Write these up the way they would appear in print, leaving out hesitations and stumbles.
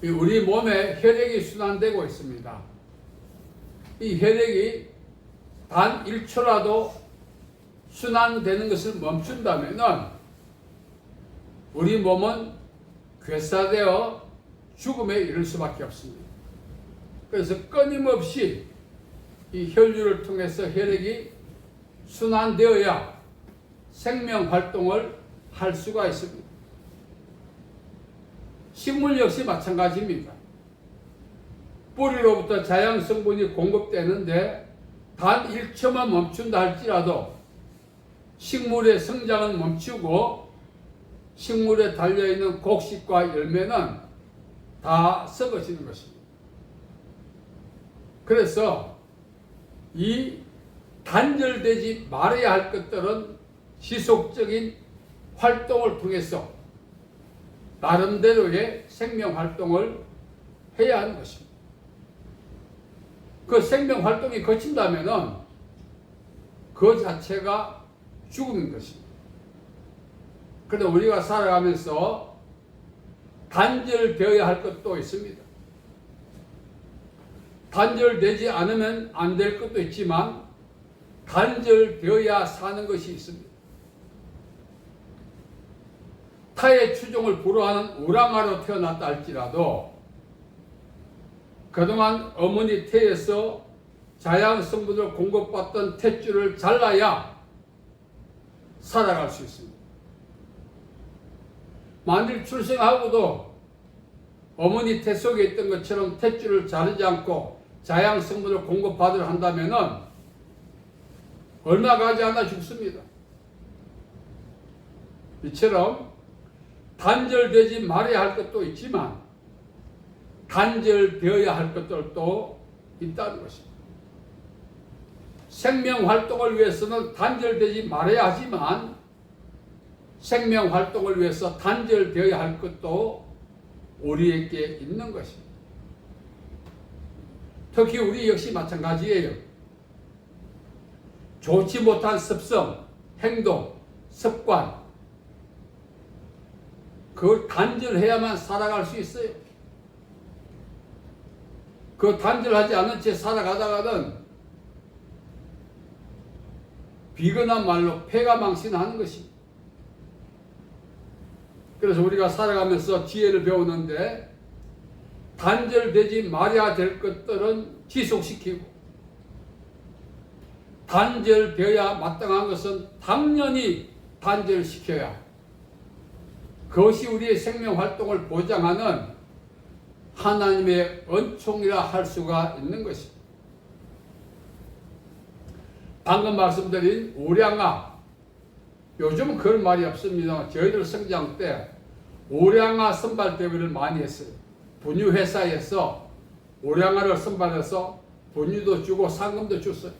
우리 몸에 혈액이 순환되고 있습니다. 이 혈액이 단 1초라도 순환되는 것을 멈춘다면 우리 몸은 괴사되어 죽음에 이를 수밖에 없습니다. 그래서 끊임없이 이 혈류를 통해서 혈액이 순환되어야 생명 활동을 할 수가 있습니다. 식물 역시 마찬가지입니다. 뿌리로부터 자양 성분이 공급되는데 단 1초만 멈춘다 할지라도 식물의 성장은 멈추고 식물에 달려있는 곡식과 열매는 다 썩어지는 것입니다. 그래서 이 단절되지 말아야 할 것들은 지속적인 활동을 통해서 나름대로의 생명 활동을 해야 하는 것입니다. 그 생명 활동이 거친다면은 그 자체가 죽음인 것입니다. 그런데 우리가 살아가면서 단절되어야 할 것도 있습니다. 단절되지 않으면 안 될 것도 있지만 단절되어야 사는 것이 있습니다. 타의 추종을 불허하는 우량아로 태어났다 할지라도 그동안 어머니 태에서 자양 성분을 공급받던 탯줄을 잘라야 살아갈 수 있습니다. 만일 출생하고도 어머니 태 속에 있던 것처럼 탯줄을 자르지 않고 자양 성분을 공급받으려 한다면 얼마 가지 않아 죽습니다. 이처럼 단절되지 말아야 할 것도 있지만 단절되어야 할 것들도 있다는 것입니다. 생명 활동을 위해서는 단절되지 말아야 하지만 생명 활동을 위해서 단절되어야 할 것도 우리에게 있는 것입니다. 특히 우리 역시 마찬가지예요. 좋지 못한 습성, 행동, 습관 그걸 단절해야만 살아갈 수 있어요. 그 단절하지 않은 채 살아가다가는 비근한 말로 폐가 망신하는 것입니다. 그래서 우리가 살아가면서 지혜를 배우는데 단절되지 말아야 될 것들은 지속시키고 단절되어야 마땅한 것은 당연히 단절시켜야 그것이 우리의 생명 활동을 보장하는 하나님의 은총이라 할 수가 있는 것입니다. 방금 말씀드린 우량아, 요즘은 그런 말이 없습니다. 저희들 성장 때 우량아 선발 대회를 많이 했어요. 분유 회사에서 우량아를 선발해서 분유도 주고 상금도 줬어요.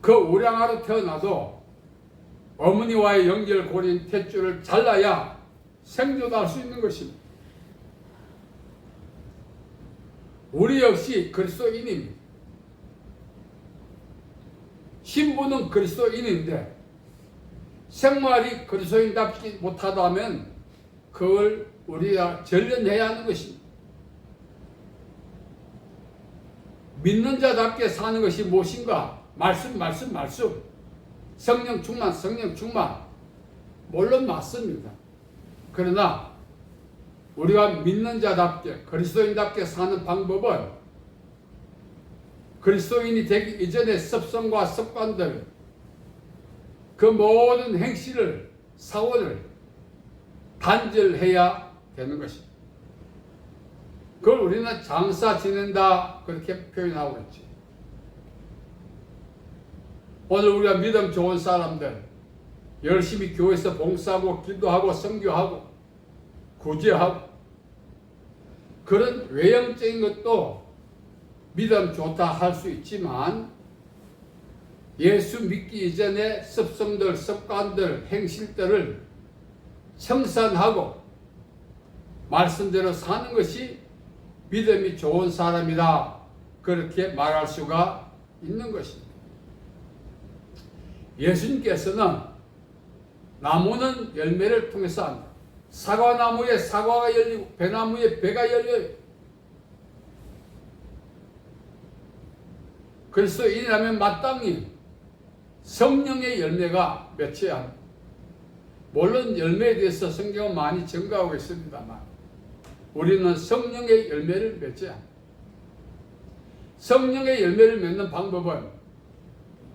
그 우량아로 태어나도 어머니와의 연결고리인 탯줄을 잘라야 생존할 수 있는 것입니다. 우리 역시 그리스도인입니다. 신부는 그리스도인인데 생활이 그리스도인답지 못하다면 그걸 우리가 전련해야 하는 것입니다. 믿는 자답게 사는 것이 무엇인가? 말씀. 성령 충만. 물론 맞습니다. 그러나 우리가 믿는 자답게 그리스도인답게 사는 방법은 그리스도인이 되기 이전의 습성과 습관들 그 모든 행실을 사원을 단절해야 되는 것입니다. 그걸 우리는 장사 지낸다 그렇게 표현하고 있지. 오늘 우리가 믿음 좋은 사람들 열심히 교회에서 봉사하고 기도하고 선교하고 구제하고 그런 외형적인 것도 믿음 좋다 할 수 있지만 예수 믿기 이전의 습성들, 습관들, 행실들을 청산하고 말씀대로 사는 것이 믿음이 좋은 사람이다 그렇게 말할 수가 있는 것입니다. 예수님께서는 나무는 열매를 통해서 안다. 사과나무에 사과가 열리고 배나무에 배가 열려요. 그리스도인이라면 마땅히 성령의 열매가 맺혀야 합니다. 물론 열매에 대해서 성경은 많이 증거하고 있습니다만 우리는 성령의 열매를 맺어야 합니다. 성령의 열매를 맺는 방법은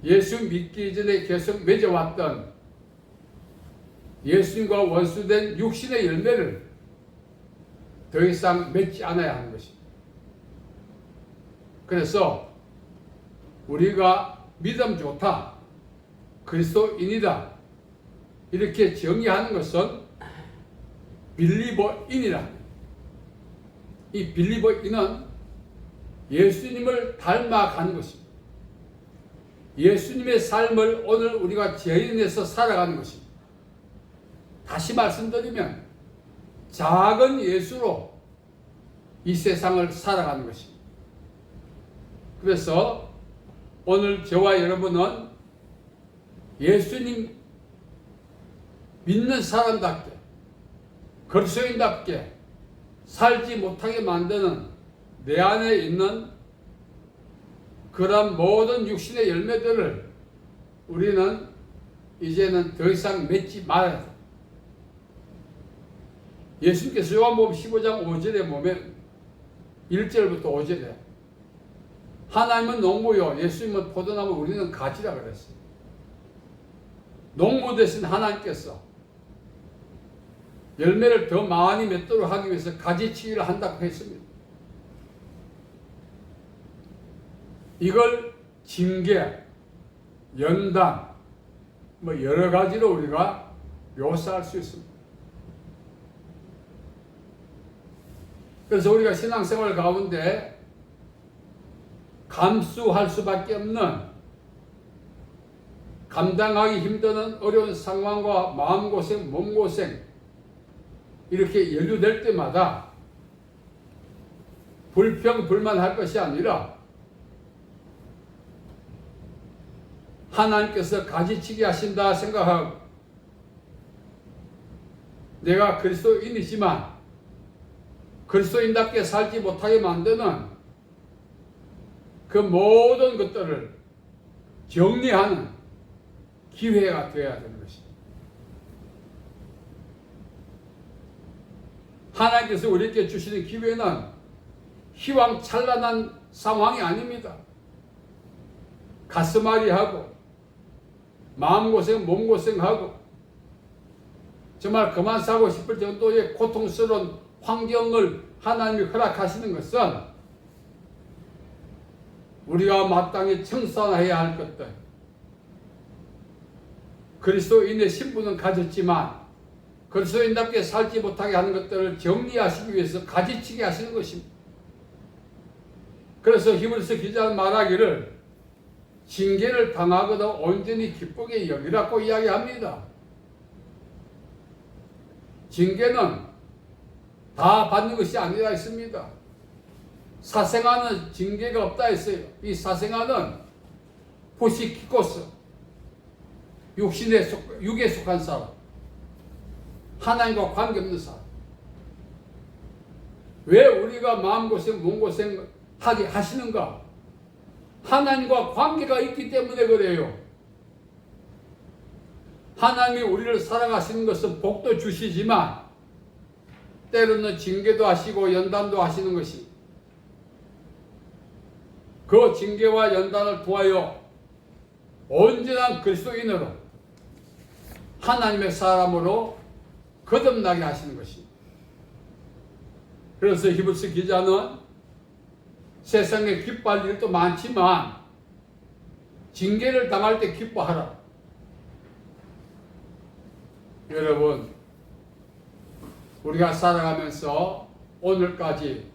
예수 믿기 전에 계속 맺어왔던 예수님과 원수된 육신의 열매를 더 이상 맺지 않아야 하는 것입니다. 그래서 우리가 믿음 좋다, 그리스도인이다 이렇게 정의하는 것은 빌리버인이라 합니다. 이 빌리버인은 예수님을 닮아가는 것입니다. 예수님의 삶을 오늘 우리가 재현해서 살아가는 것입니다. 다시 말씀드리면 작은 예수로 이 세상을 살아가는 것입니다. 그래서 오늘 저와 여러분은 예수님 믿는 사람답게 그리스도인답게 살지 못하게 만드는 내 안에 있는 그런 모든 육신의 열매들을 우리는 이제는 더 이상 맺지 말아야 합니다. 예수님께서 요한복음 15장 5절에 보면 1절부터 5절에 하나님은 농부요 예수님은 포도나무 우리는 가지라 그랬어요. 농부 대신 하나님께서 열매를 더 많이 맺도록 하기 위해서 가지치기를 한다고 했습니다. 이걸 징계, 연단 뭐 여러 가지로 우리가 묘사할 수 있습니다. 그래서 우리가 신앙생활 가운데 감수할 수밖에 없는 감당하기 힘든 어려운 상황과 마음고생, 몸고생 이렇게 연루될 때마다 불평, 불만할 것이 아니라 하나님께서 가지치기 하신다 생각하고 내가 그리스도인이지만 그리스도인답게 살지 못하게 만드는 그 모든 것들을 정리하는 기회가 되어야 되는 것입니다. 하나님께서 우리에게 주시는 기회는 희망찬란한 상황이 아닙니다. 가슴앓이하고 마음고생, 몸고생하고 정말 그만 살고 싶을 정도의 고통스러운 환경을 하나님이 허락하시는 것은 우리가 마땅히 청산해야 할 것들, 그리스도인의 신분은 가졌지만 그리스도인답게 살지 못하게 하는 것들을 정리하시기 위해서 가지치게 하시는 것입니다. 그래서 히브리서 기자는 말하기를 징계를 당하거든 온전히 기쁘게 여기라고 이야기합니다. 징계는 다 받는 것이 아니라 있습니다. 사생아는 징계가 없다 했어요. 이 사생아는 포시키코스, 육에 속한 사람, 하나님과 관계없는 사람. 왜 우리가 마음고생, 몸고생 하게 하시는가? 하나님과 관계가 있기 때문에 그래요. 하나님이 우리를 사랑하시는 것은 복도 주시지만 때로는 징계도 하시고 연단도 하시는 것이 그 징계와 연단을 통하여 온전한 그리스도인으로 하나님의 사람으로 거듭나게 하시는 것입니다. 그래서 히브리서 기자는 세상에 기뻐할 일도 많지만 징계를 당할 때 기뻐하라. 여러분, 우리가 살아가면서 오늘까지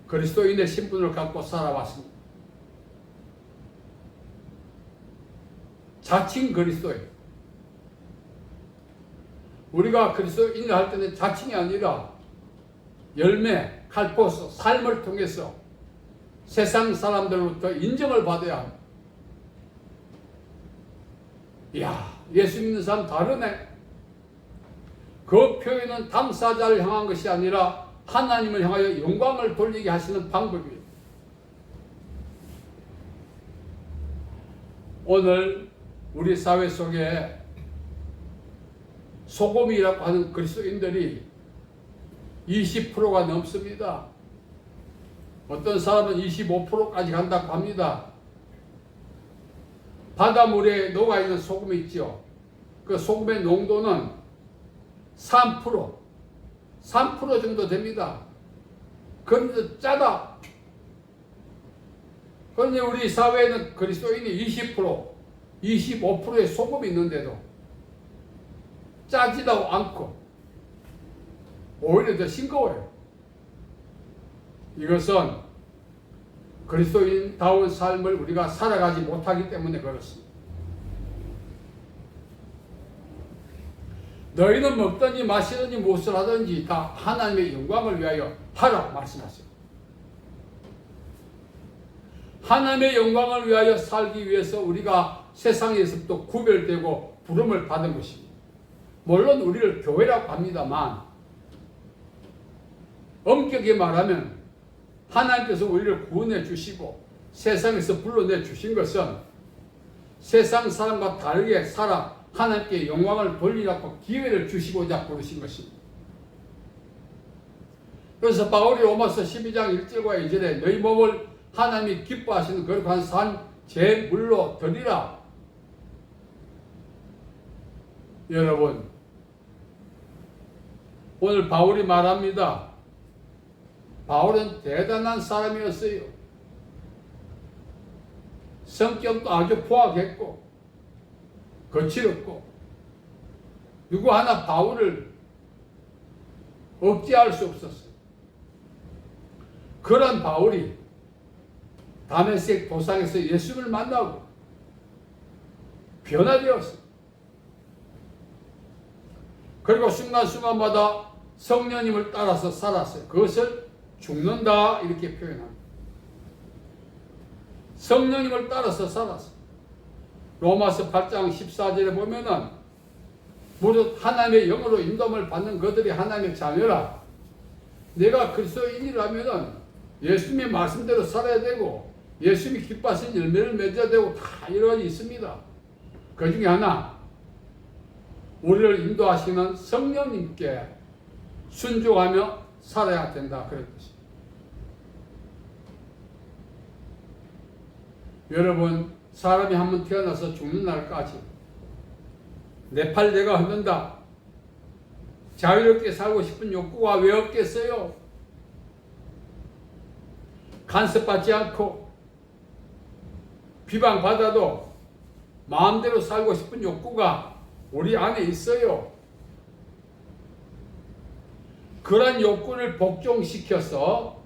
그리스도인의 신분을 갖고 살아왔습니다. 자칭 그리스도인. 우리가 그리스도인을 할 때는 자칭이 아니라 열매, 칼포스, 삶을 통해서 세상 사람들로부터 인정을 받아야 합니다. 이야, 예수 믿는 사람 다르네. 그 표현은 당사자를 향한 것이 아니라 하나님을 향하여 영광을 돌리게 하시는 방법이에요. 오늘 우리 사회 속에 소금이라고 하는 그리스도인들이 20%가 넘습니다. 어떤 사람은 25%까지 간다고 합니다. 바닷물에 녹아있는 소금이 있죠. 그 소금의 농도는 3% 정도 됩니다. 그런데 짜다. 그런데 우리 사회에는 그리스도인이 20%, 25%의 소금이 있는데도 짜지도 않고 오히려 더 싱거워요. 이것은 그리스도인다운 삶을 우리가 살아가지 못하기 때문에 그렇습니다. 너희는 먹든지 마시든지 무엇을 하든지 다 하나님의 영광을 위하여 하라고 말씀하세요. 하나님의 영광을 위하여 살기 위해서 우리가 세상에서부터 구별되고 부름을 받은 것입니다. 물론 우리를 교회라고 합니다만 엄격히 말하면 하나님께서 우리를 구원해 주시고 세상에서 불러내 주신 것은 세상 사람과 다르게 살아 하나님께 영광을 돌리라고 기회를 주시고자 부르신 것입니다. 그래서 바울이 로마서 12장 1절과 2절에 너희 몸을 하나님이 기뻐하시는 거룩한 산 제물로 드리라. 여러분, 오늘 바울이 말합니다. 바울은 대단한 사람이었어요. 성격도 아주 포악했고 거칠었고 누구 하나 바울을 억제할 수 없었어요. 그런 바울이 다메섹 도상에서 예수를 만나고 변화되었어요. 그리고 순간순간마다 성령님을 따라서 살았어요. 그것을 죽는다 이렇게 표현합니다. 성령님을 따라서 살았어요. 로마서 8장 14절에 보면은 무릇 하나님의 영으로 인도함을 받는 그들이 하나님의 자녀라. 내가 그리스도인이라면은 예수님의 말씀대로 살아야 되고 예수님이 기뻐하신 열매를 맺어야 되고 다 여러 가지 있습니다. 그 중에 하나 우리를 인도하시는 성령님께 순종하며 살아야 된다 그런 것입니다. 여러분, 사람이 한번 태어나서 죽는 날까지 내 팔 내가 흔든다. 자유롭게 살고 싶은 욕구가 왜 없겠어요? 간섭받지 않고 비방받아도 마음대로 살고 싶은 욕구가 우리 안에 있어요. 그런 욕구를 복종시켜서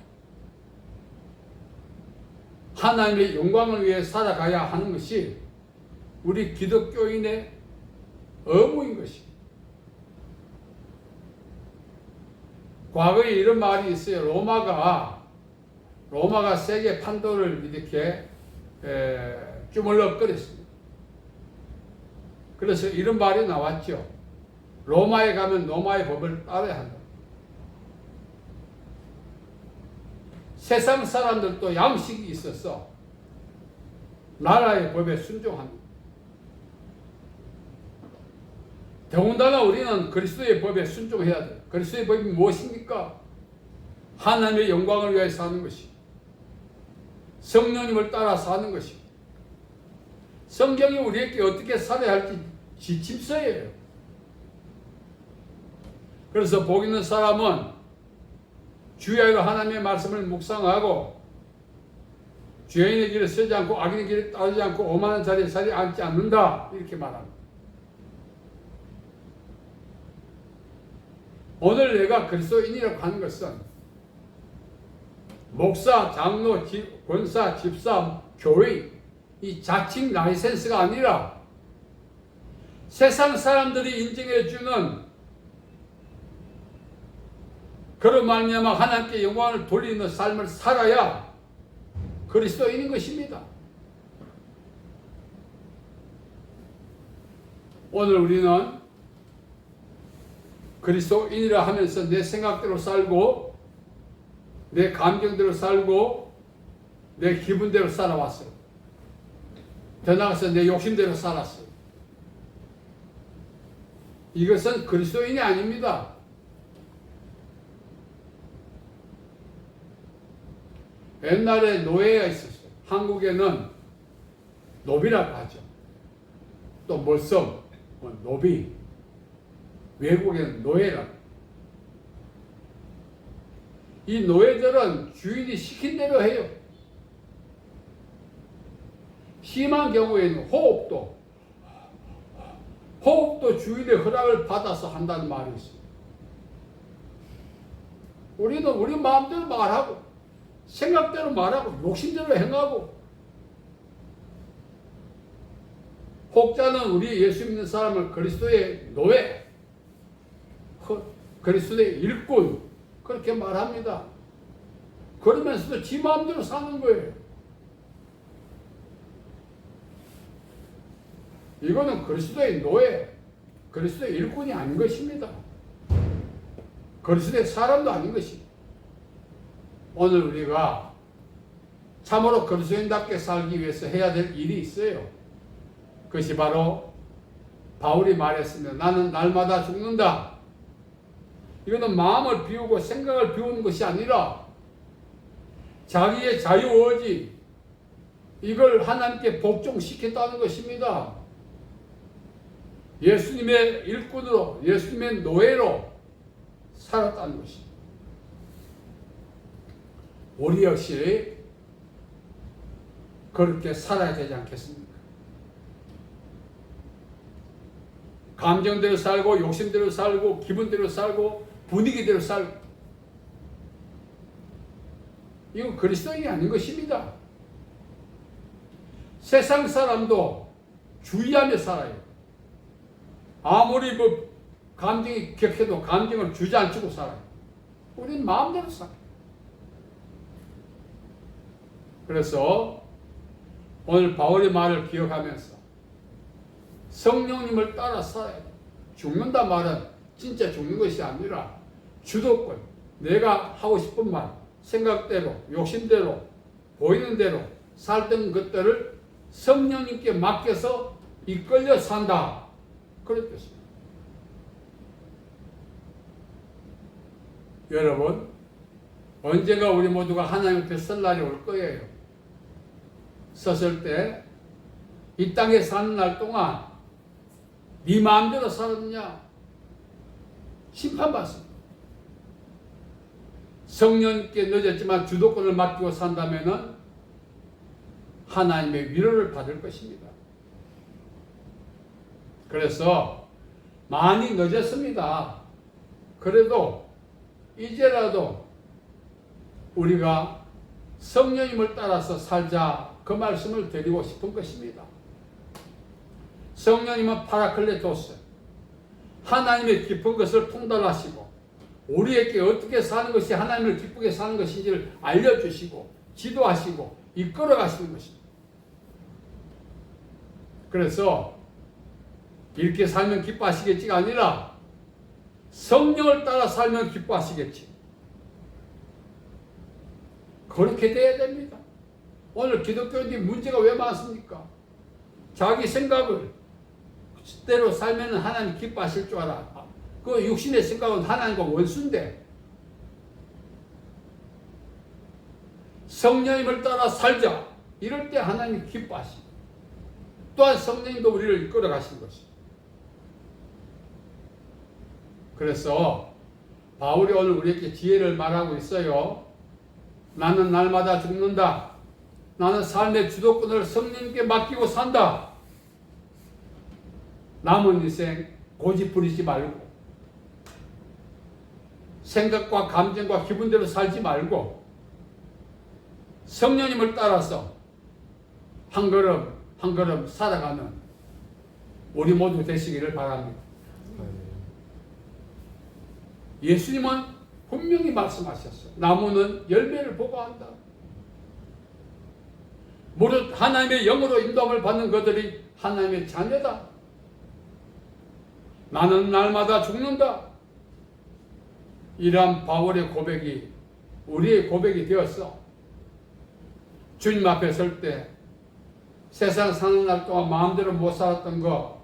하나님의 영광을 위해 살아가야 하는 것이 우리 기독교인의 의무인 것입니다. 과거에 이런 말이 있어요. 로마가 세계 판도를 이렇게 주물럭거렸습니다. 그래서 이런 말이 나왔죠. 로마에 가면 로마의 법을 따라야 한다. 세상 사람들도 양식이 있어서 나라의 법에 순종합니다. 더군다나 우리는 그리스도의 법에 순종해야 돼요. 그리스도의 법이 무엇입니까? 하나님의 영광을 위해 사는 것이, 성령님을 따라 사는 것이, 성경이 우리에게 어떻게 살아야 할지 지침서예요. 그래서 복 있는 사람은 주야로 하나님의 말씀을 묵상하고 죄인의 길을 서지 않고 악인의 길을 따르지 않고 오만한 자리에 자리 앉지 않는다 이렇게 말합니다. 오늘 내가 그리스도인이라고 하는 것은 목사, 장로, 권사, 집사, 교회 이 자칭 라이센스가 아니라 세상 사람들이 인정해주는 그런 말미암아 하나님께 영광을 돌리는 삶을 살아야 그리스도인인 것입니다. 오늘 우리는 그리스도인이라 하면서 내 생각대로 살고 내 감정대로 살고 내 기분대로 살아왔어요. 더 나아가서 내 욕심대로 살았어요. 이것은 그리스도인이 아닙니다. 옛날에 노예가 있었어요. 한국에는 노비라고 하죠. 또 몰섬, 노비. 외국에는 노예라고. 이 노예들은 주인이 시킨 대로 해요. 심한 경우에는 호흡도 주인의 허락을 받아서 한다는 말이 있어요. 우리는 우리 마음대로 말하고 생각대로 말하고 욕심대로 행하고, 혹자는 우리 예수 믿는 사람을 그리스도의 노예, 그리스도의 일꾼 그렇게 말합니다. 그러면서도 지 마음대로 사는 거예요. 이거는 그리스도의 노예, 그리스도의 일꾼이 아닌 것입니다. 그리스도의 사람도 아닌 것입니다. 오늘 우리가 참으로 그리스도인답게 살기 위해서 해야 될 일이 있어요. 그것이 바로 바울이 말했습니다. 나는 날마다 죽는다. 이거는 마음을 비우고 생각을 비우는 것이 아니라 자기의 자유의지, 이걸 하나님께 복종시켰다는 것입니다. 예수님의 일꾼으로, 예수님의 노예로 살았다는 것입니다. 우리 역시 그렇게 살아야 되지 않겠습니까? 감정대로 살고 욕심대로 살고 기분대로 살고 분위기대로 살고, 이건 그리스도인이 아닌 것입니다. 세상 사람도 주의하며 살아요. 아무리 감정이 격해도 감정을 주저앉히고 살아요. 우리는 마음대로 살아요. 그래서 오늘 바울의 말을 기억하면서 성령님을 따라 살아야 돼요. 죽는다 말은 진짜 죽는 것이 아니라 주도권, 내가 하고 싶은 말, 생각대로, 욕심대로, 보이는 대로 살던 것들을 성령님께 맡겨서 이끌려 산다. 그런 뜻입니다. 여러분, 언젠가 우리 모두가 하나님 앞에 설 날이 올 거예요. 섰을 때 이 땅에 사는 날 동안 네 마음대로 살았느냐? 심판받습니다. 성령님께 늦었지만 주도권을 맡기고 산다면 하나님의 위로를 받을 것입니다. 그래서 많이 늦었습니다. 그래도 이제라도 우리가 성령님을 따라서 살자, 그 말씀을 드리고 싶은 것입니다. 성령님은 파라클레토스, 하나님의 깊은 것을 통달하시고 우리에게 어떻게 사는 것이 하나님을 기쁘게 사는 것인지를 알려주시고 지도하시고 이끌어 가시는 것입니다. 그래서 이렇게 살면 기뻐하시겠지가 아니라 성령을 따라 살면 기뻐하시겠지. 그렇게 돼야 됩니다. 오늘 기독교인들이 문제가 왜 많습니까? 자기 생각을 그대로 살면 하나님 기뻐하실 줄 알아. 그 육신의 생각은 하나님과 원수인데, 성령님을 따라 살자 이럴 때 하나님이 기뻐하시고 또한 성령님도 우리를 이끌어 가시는 것입니다. 그래서 바울이 오늘 우리에게 지혜를 말하고 있어요. 나는 날마다 죽는다. 나는 삶의 주도권을 성령님께 맡기고 산다. 남은 인생 고집 부리지 말고 생각과 감정과 기분대로 살지 말고 성령님을 따라서 한 걸음 한 걸음 살아가는 우리 모두 되시기를 바랍니다. 예수님은 분명히 말씀하셨어요. 나무는 열매를 보고 한다. 무릇 하나님의 영으로 인도함을 받는 것들이 하나님의 자녀다. 나는 날마다 죽는다. 이러한 바울의 고백이 우리의 고백이 되었어. 주님 앞에 설 때 세상 사는 날 동안 마음대로 못 살았던 거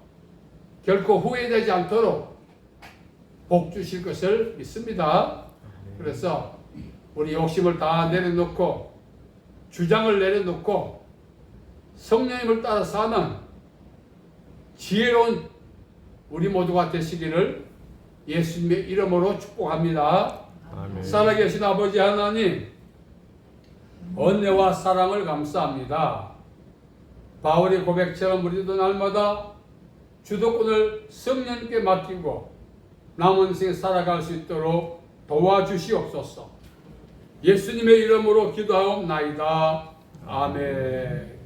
결코 후회되지 않도록 복 주실 것을 믿습니다. 그래서 우리 욕심을 다 내려놓고 주장을 내려놓고 성령님을 따라 사는 지혜로운 우리 모두가 되시기를 예수님의 이름으로 축복합니다. 아멘. 살아계신 아버지 하나님, 은혜와 사랑을 감사합니다. 바울의 고백처럼 우리도 날마다 주도권을 성령님께 맡기고 남은 생 살아갈 수 있도록 도와주시옵소서. 예수님의 이름으로 기도하옵나이다. 아멘.